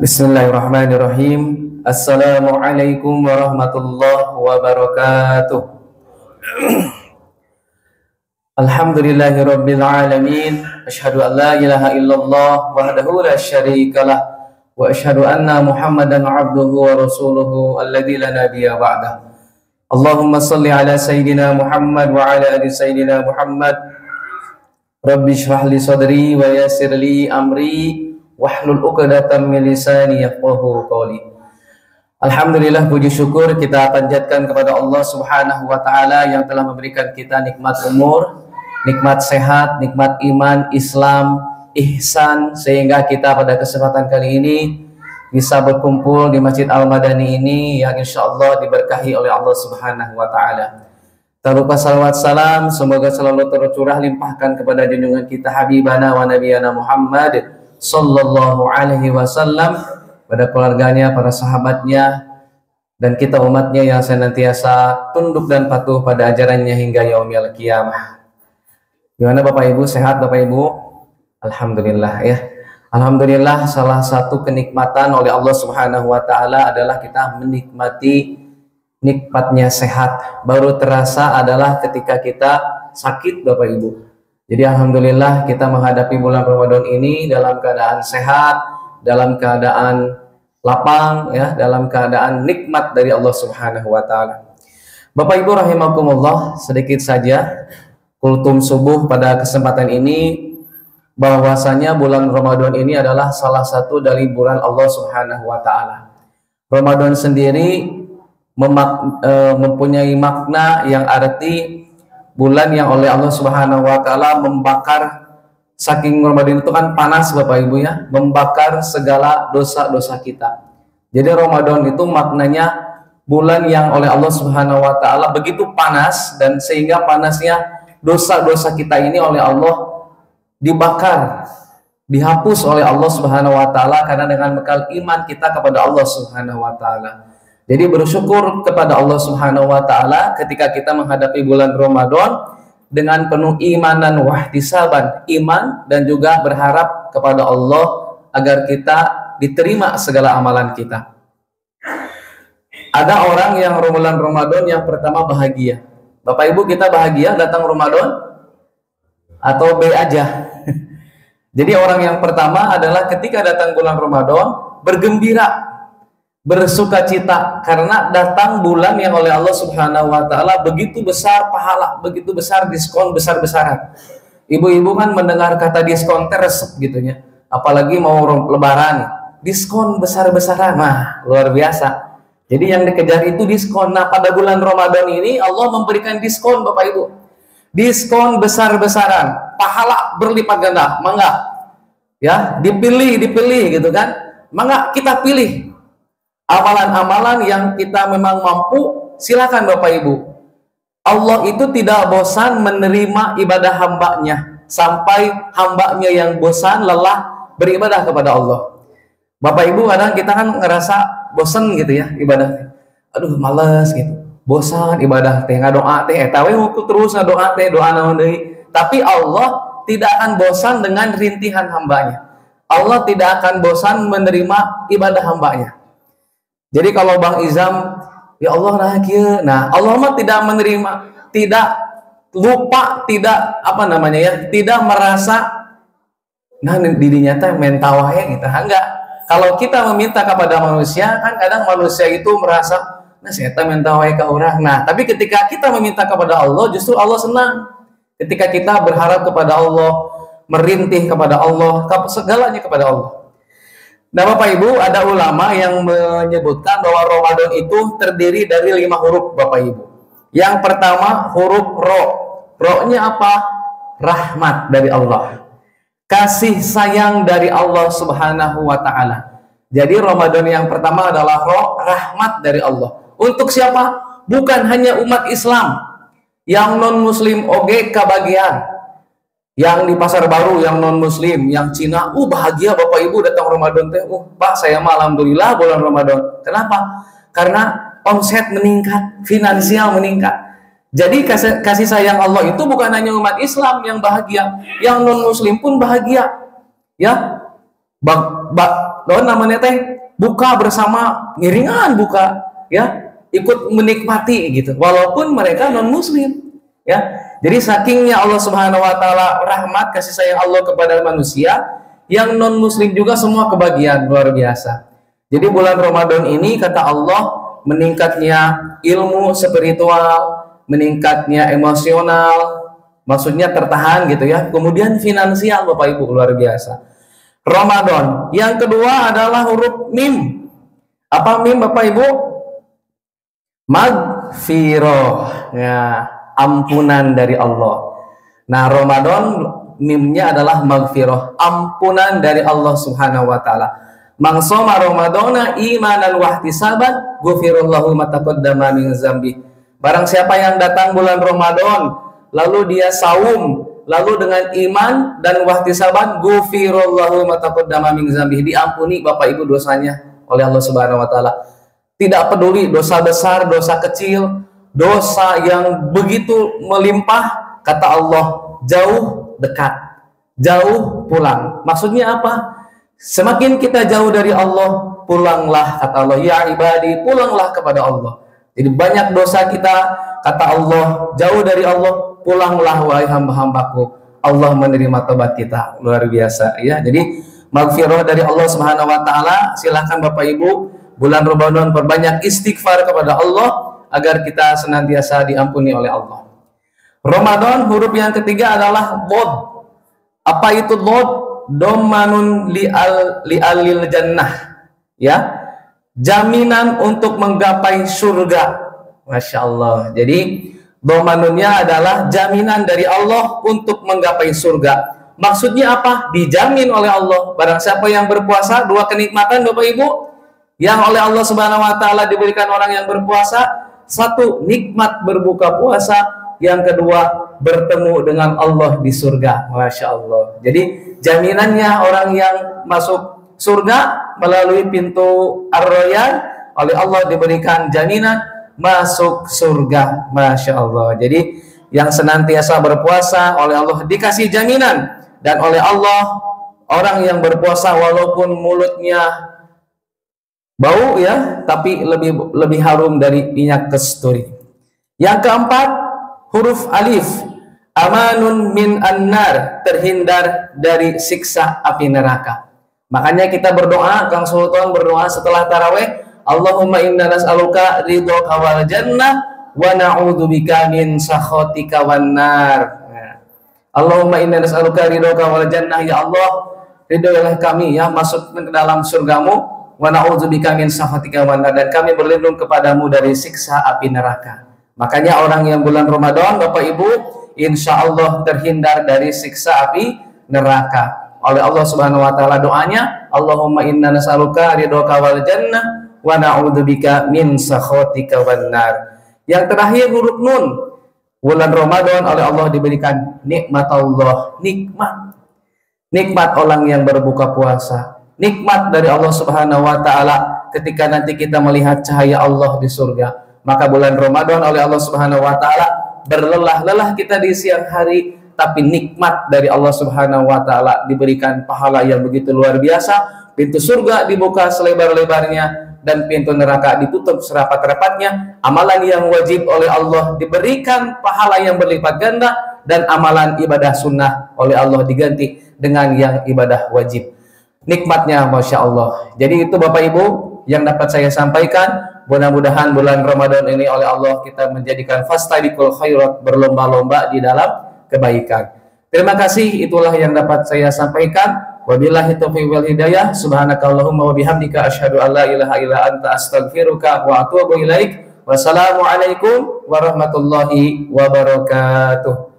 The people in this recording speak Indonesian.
Bismillahirrahmanirrahim. Assalamualaikum warahmatullahi wabarakatuh. Alhamdulillahirabbil alamin. Asyhadu an la ilaha illallah wahdahu la syarikalah wa asyhadu anna Muhammadan abduhu wa rasuluhu alladzi la nabiyya ba'dah. Allahumma shalli ala sayyidina Muhammad wa ala ali sayyidina Muhammad. Rabbi shrah li sadri wa yassir li amri wahlul 'uqdatam min lisani yafqahu qawli. Alhamdulillah, puji syukur kita panjatkan kepada Allah Subhanahu wa taala yang telah memberikan kita nikmat umur, nikmat sehat, nikmat iman, Islam, ihsan, sehingga kita pada kesempatan kali ini bisa berkumpul di Masjid Al-Madani ini yang insyaallah diberkahi oleh Allah Subhanahu wa taala. Tak lupa salawat salam semoga selalu tercurah limpahkan kepada junjungan kita Habibana wa Nabiyana Muhammad sallallahu alaihi wasallam, pada keluarganya, para sahabatnya, dan kita umatnya yang senantiasa tunduk dan patuh pada ajarannya hingga yaumil qiyamah. Gimana Bapak Ibu, sehat Bapak Ibu? Alhamdulillah ya. Alhamdulillah, salah satu kenikmatan oleh Allah Subhanahu wa taala adalah kita menikmati nikmatnya sehat. Baru terasa adalah ketika kita sakit Bapak Ibu. Jadi alhamdulillah kita menghadapi bulan Ramadan ini dalam keadaan sehat, dalam keadaan lapang ya, dalam keadaan nikmat dari Allah Subhanahu wa taala. Bapak Ibu rahimakumullah, sedikit saja kultum subuh pada kesempatan ini bahwasanya bulan Ramadan ini adalah salah satu dari bulan Allah Subhanahu wa taala. Ramadan sendiri mempunyai makna yang arti bulan yang oleh Allah Subhanahu wa taala membakar, saking Ramadan itu kan panas Bapak Ibu ya, membakar segala dosa-dosa kita. Jadi Ramadan itu maknanya bulan yang oleh Allah Subhanahu wa taala begitu panas, dan sehingga panasnya dosa-dosa kita ini oleh Allah dibakar, dihapus oleh Allah Subhanahu wa taala karena dengan bekal iman kita kepada Allah Subhanahu wa taala. Jadi bersyukur kepada Allah Subhanahu wa taala ketika kita menghadapi bulan Ramadan dengan penuh imanan wahtisaban, iman dan juga berharap kepada Allah agar kita diterima segala amalan kita. Ada orang yang bulan Ramadan yang pertama bahagia. Bapak Ibu, kita bahagia datang Ramadan atau B aja? Jadi orang yang pertama adalah ketika datang bulan Ramadan bergembira, bersuka cita karena datang bulan yang oleh Allah Subhanahu wa taala begitu besar pahala, begitu besar diskon besar-besaran. Ibu-ibu kan mendengar kata diskon resep gitu ya. Apalagi mau lebaran, diskon besar-besaran. Nah, luar biasa. Jadi yang dikejar itu diskon. Nah, pada bulan Ramadan ini Allah memberikan diskon Bapak Ibu. Diskon besar-besaran, pahala berlipat ganda. Mangga. Ya, dipilih gitu kan. Mangga kita pilih amalan-amalan yang kita memang mampu, silakan Bapak Ibu. Allah itu tidak bosan menerima ibadah hambanya sampai hambanya yang bosan lelah beribadah kepada Allah. Bapak Ibu, kadang kita kan ngerasa bosan gitu ya ibadah. Aduh males gitu, bosan ibadah teh, ngadoa teh, eta we terus ngadoa teh, doa naon deui. Tapi Allah tidak akan bosan dengan rintihan hambanya. Allah tidak akan bosan menerima ibadah hambanya. Jadi kalau Bang Izam, ya Allah nah kieu. Nah, Allah mah tidak menerima, tidak lupa, tidak apa namanya ya, tidak merasa nah dirinya teh mental wae gitu. Enggak. Kalau kita meminta kepada manusia, kan kadang manusia itu merasa nah saya teh mental wae ka urang. Nah, tapi ketika kita meminta kepada Allah, justru Allah senang. Ketika kita berharap kepada Allah, merintih kepada Allah, segalanya kepada Allah. Nah Bapak Ibu, ada ulama yang menyebutkan bahwa Ramadan itu terdiri dari 5 huruf Bapak Ibu. Yang pertama huruf Ro. Ro-nya apa? Rahmat dari Allah. Kasih sayang dari Allah Subhanahu wa taala. Jadi Ramadan yang pertama adalah Ro, rahmat dari Allah. Untuk siapa? Bukan hanya umat Islam. Yang non-muslim oge kabagian. Yang di Pasar Baru, yang non muslim, yang Cina, bahagia Bapak Ibu datang Ramadan teh. Pak, saya mah alhamdulillah bulan Ramadan. Kenapa? Karena omset meningkat, finansial meningkat. Jadi kasih sayang Allah itu bukan hanya umat Islam yang bahagia, yang non muslim pun bahagia. Ya. Don namanya teh buka bersama, ngiringan buka, ya, ikut menikmati gitu, walaupun mereka non muslim, ya. Jadi sakingnya Allah Subhanahu Wa Taala rahmat kasih sayang Allah kepada manusia, yang non muslim juga semua kebagian luar biasa. Jadi bulan Ramadan ini kata Allah meningkatnya ilmu spiritual, meningkatnya emosional, maksudnya tertahan gitu ya. Kemudian finansial Bapak Ibu luar biasa. Ramadan. Yang kedua adalah huruf mim. Apa mim Bapak Ibu? Magfirah. Ya, ampunan dari Allah. Nah, Ramadan mimnya adalah magfirah, ampunan dari Allah Subhanahu wa taala. Man shoma ramadhana imanan wa ihtisaban ghufirallahu ma taqaddama min dzambi. Barang siapa yang datang bulan Ramadan lalu dia saum, lalu dengan iman dan wahtisaban, ghufirallahu ma taqaddama min dzambi, diampuni Bapak Ibu dosanya oleh Allah Subhanahu wa taala. Tidak peduli dosa besar, dosa kecil, dosa yang begitu melimpah, kata Allah, jauh dekat, jauh pulang. Maksudnya apa? Semakin kita jauh dari Allah, pulanglah, kata Allah, ya ibadi, pulanglah kepada Allah. Jadi banyak dosa kita, kata Allah, jauh dari Allah, pulanglah wahai hamba-hambaku, Allah menerima tobat kita. Luar biasa ya. Jadi maghfirah dari Allah Subhanahu wa taala. Silahkan Bapak Ibu bulan Ramadan perbanyak istighfar kepada Allah agar kita senantiasa diampuni oleh Allah. Ramadan huruf yang ketiga adalah dhad. Apa itu dhad? Domanun li'alil jannah, ya, jaminan untuk menggapai surga. Masya Allah. Jadi domanunnya adalah jaminan dari Allah untuk menggapai surga. Maksudnya apa? Dijamin oleh Allah. Barang siapa yang berpuasa, dua kenikmatan Bapak Ibu yang oleh Allah Subhanahu wa taala diberikan orang yang berpuasa. Satu, nikmat berbuka puasa. Yang kedua, bertemu dengan Allah di surga. Masya Allah. Jadi jaminannya orang yang masuk surga melalui pintu Ar-Rayyan, oleh Allah diberikan jaminan masuk surga. Masya Allah. Jadi yang senantiasa berpuasa oleh Allah dikasih jaminan. Dan oleh Allah orang yang berpuasa walaupun mulutnya bau ya, tapi lebih harum dari minyak kasturi. Yang keempat, huruf alif, amanun min annar, terhindar dari siksa api neraka. Makanya kita berdoa, Kang Sultan berdoa setelah tarawih, Allahumma inna nas'aluka ridhoka wal jannah wa na'udzubika min sakhatika wan nar. Allahumma inna nas'aluka ridhoka wal jannah, ya Allah, ridhoilah kami ya masuk ke dalam surgamu, wa na'udzubika min sakhatika wan nar, dan kami berlindung kepadamu dari siksa api neraka. Makanya orang yang bulan Ramadan Bapak Ibu insya Allah terhindar dari siksa api neraka oleh Allah Subhanahu wa taala. Doanya, Allahumma inna nas'aluka ridhoka wal jannah wa na'udzubika min sakhatika wan nar. Yang terakhir huruf nun. Bulan Ramadan oleh Allah diberikan nikmat Allah, nikmat orang yang berbuka puasa, nikmat dari Allah Subhanahu wa taala ketika nanti kita melihat cahaya Allah di surga. Maka bulan Ramadan oleh Allah Subhanahu wa taala berlelah-lelah kita di siang hari, tapi nikmat dari Allah Subhanahu wa taala diberikan pahala yang begitu luar biasa. Pintu surga dibuka selebar-lebarnya dan pintu neraka ditutup serapat-rapatnya. Amalan yang wajib oleh Allah diberikan pahala yang berlipat ganda, dan amalan ibadah sunnah oleh Allah diganti dengan yang ibadah wajib. Nikmatnya Masya Allah. Jadi itu Bapak Ibu yang dapat saya sampaikan. Mudah-mudahan bulan Ramadan ini oleh Allah kita menjadikan fastabiqul khairat, berlomba-lomba di dalam kebaikan. Terima kasih, itulah yang dapat saya sampaikan. Wabillahi taufiq wal hidayah. Subhanakallahumma wa bihamdika asyhadu an la ilaha illa anta astaghfiruka wa atubu ilaik. Wassalamualaikum warahmatullahi wabarakatuh.